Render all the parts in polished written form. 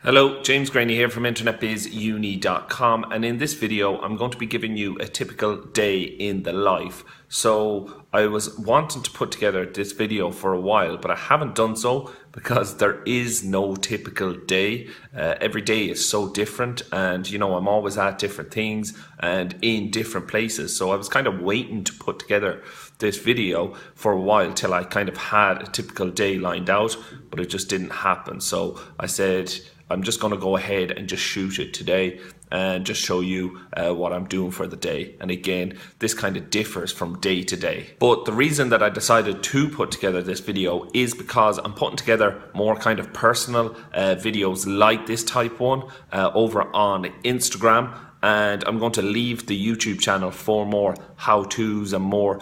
Hello, James Graney here from internetbizuni.com, and in this video I'm going to be giving you a typical day in the life. So I was wanting to put together this video for a while, but I haven't done so because there is no typical day. Every day is so different, and I'm always at different things and in different places. So I was kind of waiting to put together this video for a while till I kind of had a typical day lined out, but it just didn't happen. So I said, I'm just going to go ahead and just shoot it today and just show you what I'm doing for the day. And again, this kind of differs from day to day. But the reason that I decided to put together this video is because I'm putting together more kind of personal videos like this type one over on Instagram. And I'm going to leave the YouTube channel for more how-tos and more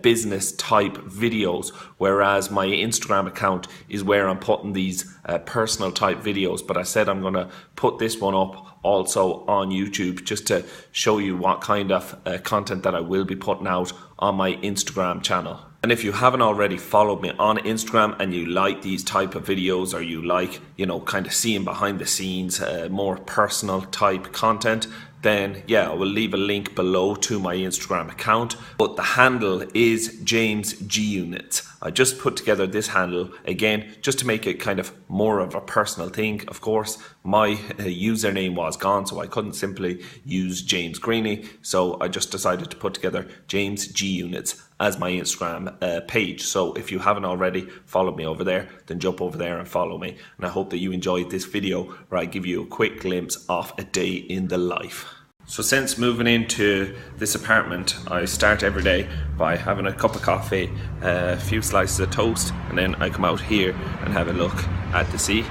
business type videos, whereas my Instagram account is where I'm putting these personal type videos. But I said I'm going to put this one up also on YouTube just to show you what kind of content that I will be putting out on my Instagram channel. And if you haven't already followed me on Instagram and you like these type of videos, or you like, kind of seeing behind the scenes, more personal type content, then yeah, I will leave a link below to my Instagram account. But the handle is James G Units. I just put together this handle again just to make it kind of more of a personal thing. Of course, my username was gone, so I couldn't simply use James Greeny. So I just decided to put together James G Units as my Instagram page. So if you haven't already followed me over there, then jump over there and follow me. And I hope that you enjoyed this video where I give you a quick glimpse of a day in the life. So since moving into this apartment, I start every day by having a cup of coffee, a few slices of toast, and then I come out here and have a look at the sea.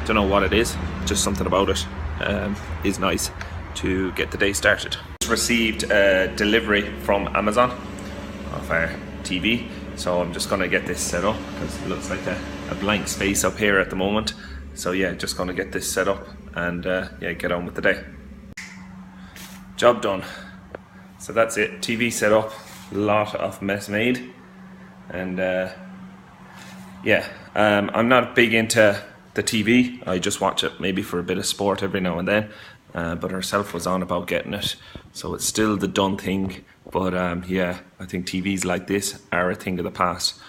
Don't know what it is, just something about it is nice to get the day started. Just received a delivery from Amazon of our TV, so I'm just going to get this set up because it looks like a blank space up here at the moment. So yeah, just going to get this set up and yeah, get on with the day. Job done. So that's it, TV set up, lot of mess made, and yeah, I'm not big into the TV. I just watch it maybe for a bit of sport every now and then, but herself was on about getting it, so it's still the done thing. But yeah, I think TVs like this are a thing of the past.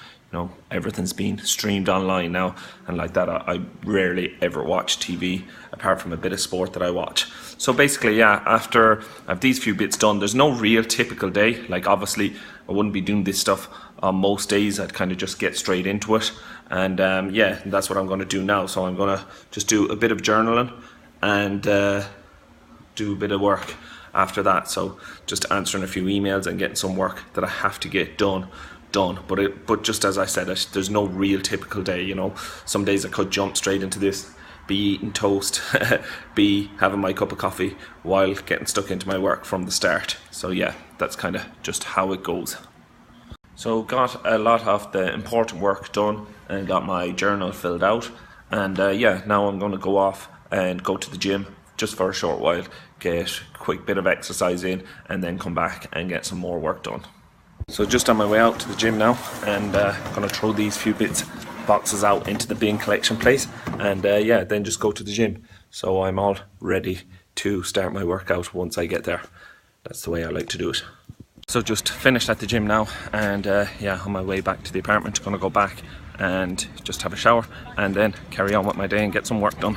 Everything's being streamed online now, and like that I rarely ever watch TV apart from a bit of sport that I watch. So basically, yeah, after I have these few bits done, there's no real typical day. Like obviously I wouldn't be doing this stuff on most days. I'd kind of just get straight into it, and yeah, that's what I'm going to do now. So I'm going to just do a bit of journaling and do a bit of work after that. So just answering a few emails and getting some work that I have to get done. But just as I said, there's no real typical day. Some days I could jump straight into this, be eating toast, be having my cup of coffee while getting stuck into my work from the start. So yeah, that's kind of just how it goes. So got a lot of the important work done and got my journal filled out, and yeah, now I'm going to go off and go to the gym just for a short while, get a quick bit of exercise in, and then come back and get some more work done. So just on my way out to the gym now, and going to throw these few boxes out into the bin collection place, and yeah, then just go to the gym. So I'm all ready to start my workout once I get there. That's the way I like to do it. So just finished at the gym now, and yeah, on my way back to the apartment, going to go back and just have a shower and then carry on with my day and get some work done.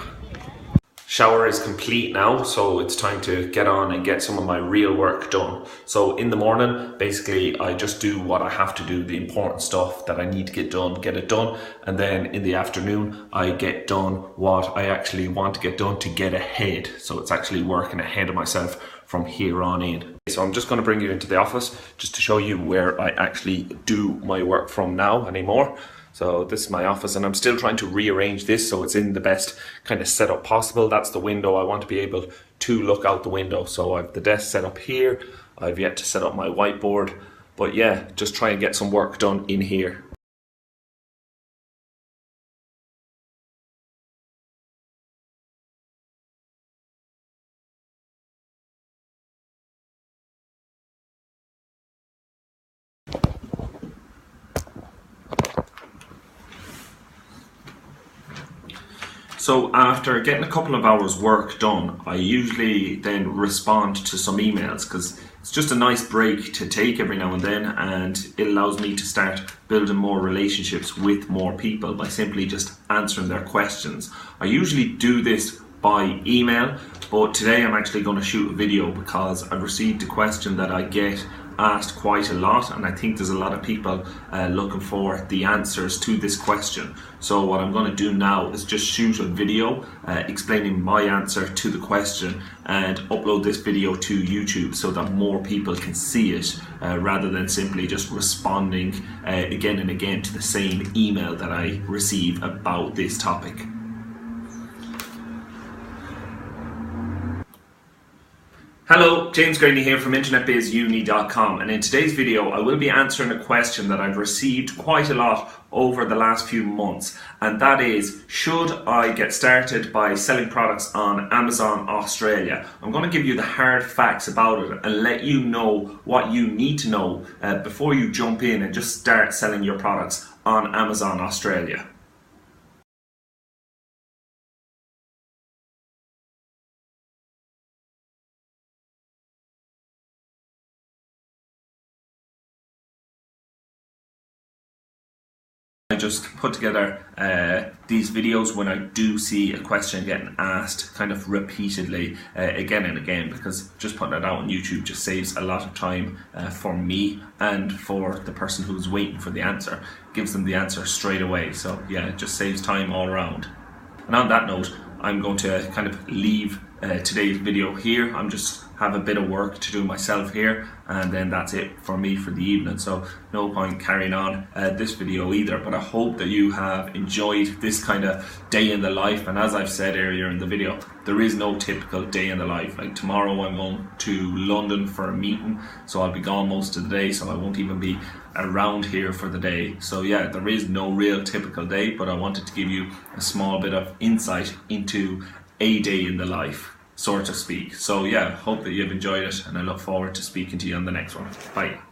Shower is complete now, so it's time to get on and get some of my real work done. So in the morning, basically, I just do what I have to do, the important stuff that I need to get done, get it done. And then in the afternoon, I get done what I actually want to get done to get ahead. So it's actually working ahead of myself from here on in. So I'm just going to bring you into the office just to show you where I actually do my work from now anymore. So this is my office, and I'm still trying to rearrange this so it's in the best kind of setup possible. That's the window. I want to be able to look out the window. So I have the desk set up here. I've yet to set up my whiteboard. But yeah, just try and get some work done in here. So after getting a couple of hours work done, I usually then respond to some emails because it's just a nice break to take every now and then, and it allows me to start building more relationships with more people by simply just answering their questions. I usually do this by email, but today I'm actually going to shoot a video because I've received a question that I get asked quite a lot, and I think there's a lot of people looking for the answers to this question. So what I'm going to do now is just shoot a video explaining my answer to the question and upload this video to YouTube so that more people can see it rather than simply just responding again and again to the same email that I receive about this topic. Hello, James Graney here from InternetBizUni.com, and in today's video I will be answering a question that I've received quite a lot over the last few months, and that is, should I get started by selling products on Amazon Australia? I'm going to give you the hard facts about it and let you know what you need to know before you jump in and just start selling your products on Amazon Australia. I just put together these videos when I do see a question getting asked kind of repeatedly again and again, because just putting it out on YouTube just saves a lot of time for me and for the person who's waiting for the answer. Gives them the answer straight away. So yeah, it just saves time all around. And on that note, I'm going to kind of leave today's video here. I'm just have a bit of work to do myself here, and then that's it for me for the evening, so no point carrying on this video either. But I hope that you have enjoyed this kind of day in the life, and as I've said earlier in the video, there is no typical day in the life. Like tomorrow I'm going to London for a meeting, so I'll be gone most of the day, so I won't even be around here for the day. So yeah, there is no real typical day, but I wanted to give you a small bit of insight into a day in the life, so to speak. So yeah, hope that you've enjoyed it, and I look forward to speaking to you on the next one. Bye.